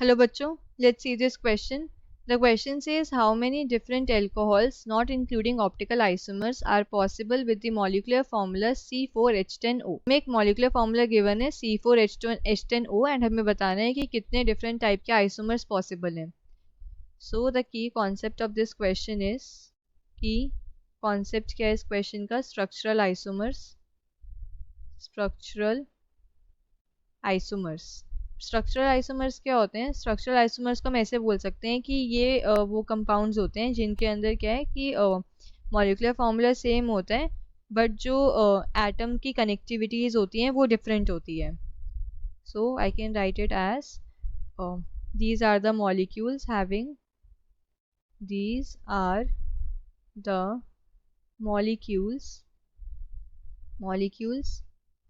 Hello bachcho, let's see this question. The question says how many different alcohols, not including optical isomers, are possible with the molecular formula C4H10O. हमें एक molecular formula given है C4H10O and हमें बताना है कि कितने different type के isomers possible हैं. So the key concept of this question is key concept क्या है इस question का structural isomers. स्ट्रक्चरल आइसोमर्स क्या होते हैं? स्ट्रक्चरल आइसोमर्स को हम ऐसे बोल सकते हैं कि ये वो कंपाउंड्स होते हैं जिनके अंदर क्या है कि मॉलिक्यूलर फार्मूला सेम होता है बट जो एटम की कनेक्टिविटीज़ होती हैं वो डिफरेंट होती है. So I can write it as these are the molecules having these are the molecules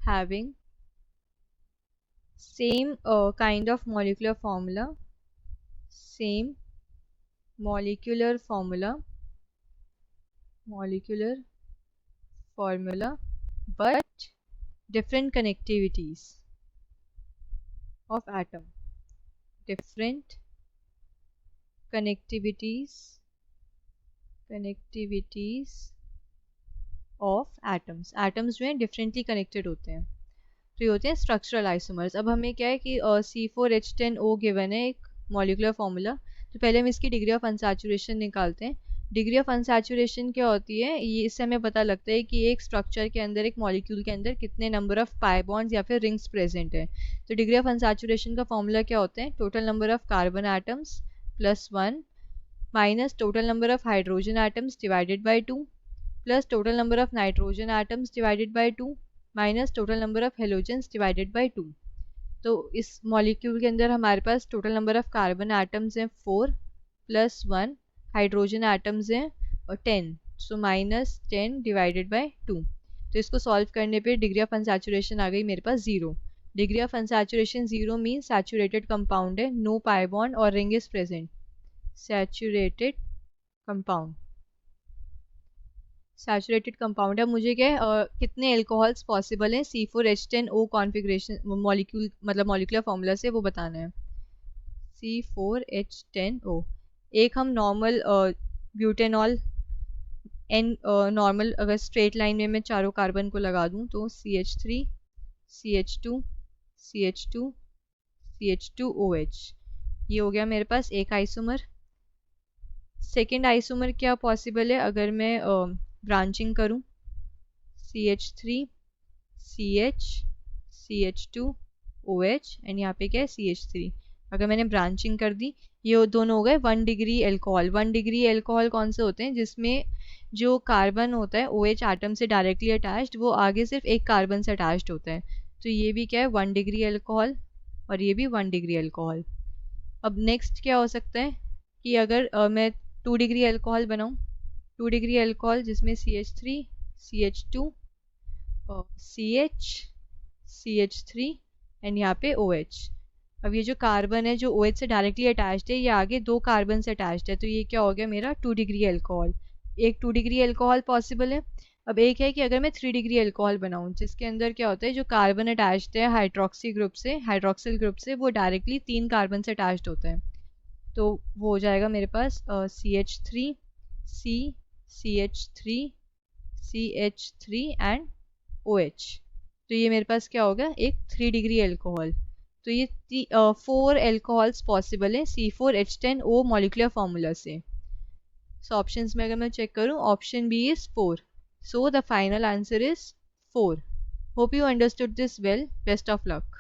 having same kind of molecular formula but different connectivities of atom different connectivities of atoms जो हैं differently connected होते हैं तो ये होते हैं structural isomers. अब हमें क्या है कि C4H10O गिवन है एक मॉलिकुलर फार्मूला. तो पहले हम इसकी डिग्री ऑफ अनसैचुरेशन निकालते हैं. डिग्री ऑफ अनसैचुरेशन क्या होती है? ये इससे हमें पता लगता है कि एक स्ट्रक्चर के अंदर एक मॉलिक्यूल के अंदर कितने नंबर ऑफ पाई बॉन्ड्स या फिर रिंग्स प्रेजेंट है. तो डिग्री ऑफ अनसैचुरेशन का फॉर्मूला क्या होता है? Total number of carbon atoms plus 1 minus total number of hydrogen atoms divided by 2 plus total number of nitrogen atoms divided by 2 minus total number of halogens divided by 2. तो इस molecule के अंदर हमारे पास total number of carbon atoms हैं 4 plus 1 hydrogen atoms हैं और 10 so minus 10 divided by 2. तो इसको सॉल्व करने पे डिग्री ऑफ अनसैचुरेशन आ गई मेरे पास 0. Degree of unsaturation 0 mean saturated compound है, नो पाई बॉन्ड और ring is present. Saturated compound है. मुझे क्या कितने एल्कोहल्स पॉसिबल हैं C4H10O कॉन्फ़िगरेशन मॉलिक्यूल मतलब मॉलिक्यूलर फार्मूला से वो बताना है. C4H10O एक हम नॉर्मल ब्यूटेनॉल एन नॉर्मल अगर स्ट्रेट लाइन में मैं चारों कार्बन को लगा दूं तो CH3 CH2 CH2 CH2OH ये हो गया मेरे पास एक आइसोमर. सेकेंड आइसोमर क्या पॉसिबल है अगर मैं ब्रांचिंग करूं? CH3 CH CH2OH एंड यहाँ पे क्या है CH3. अगर मैंने ब्रांचिंग कर दी ये दोनों हो गए 1 डिग्री एल्कोहल. 1 डिग्री एल्कोहल कौन से होते हैं? जिसमें जो कार्बन होता है OH एटम से डायरेक्टली अटैच्ड वो आगे सिर्फ एक कार्बन से अटैच्ड होता है. तो ये भी क्या है 1 डिग्री एल्कोहल और ये भी 1 डिग्री एल्कोहल. अब नेक्स्ट क्या हो सकता है कि अगर मैं 2 डिग्री एल्कोहल बनाऊं. 2 डिग्री एल्कोहल जिसमें CH3 CH2 CH CH3 and यहाँ पे OH. अब ये जो कार्बन है जो OH से डायरेक्टली अटैच्ड है ये आगे 2 कार्बन से अटैच्ड है तो ये क्या हो गया मेरा 2 डिग्री एल्कोहल. एक 2 डिग्री एल्कोहल पॉसिबल है. अब एक है कि अगर मैं 3 डिग्री एल्कोहल बनाऊं जिसके अंदर क्या होता है जो कार्बन अटैच्ड है हाइड्रोक्सिल ग्रुप से वो डायरेक्टली 3 कार्बन से अटैच्ड होता है. तो वो हो जाएगा मेरे पास CH3 CH3 एंड OH. तो ये मेरे पास क्या होगा एक 3 डिग्री एल्कोहल. तो ये 4 एल्कोहल्स पॉसिबल है C4H10O मॉलिक्यूलर फार्मूला से. सो ऑप्शंस में अगर मैं चेक करूं option B is 4. So the final answer is 4. Hope you understood this well. Best of luck.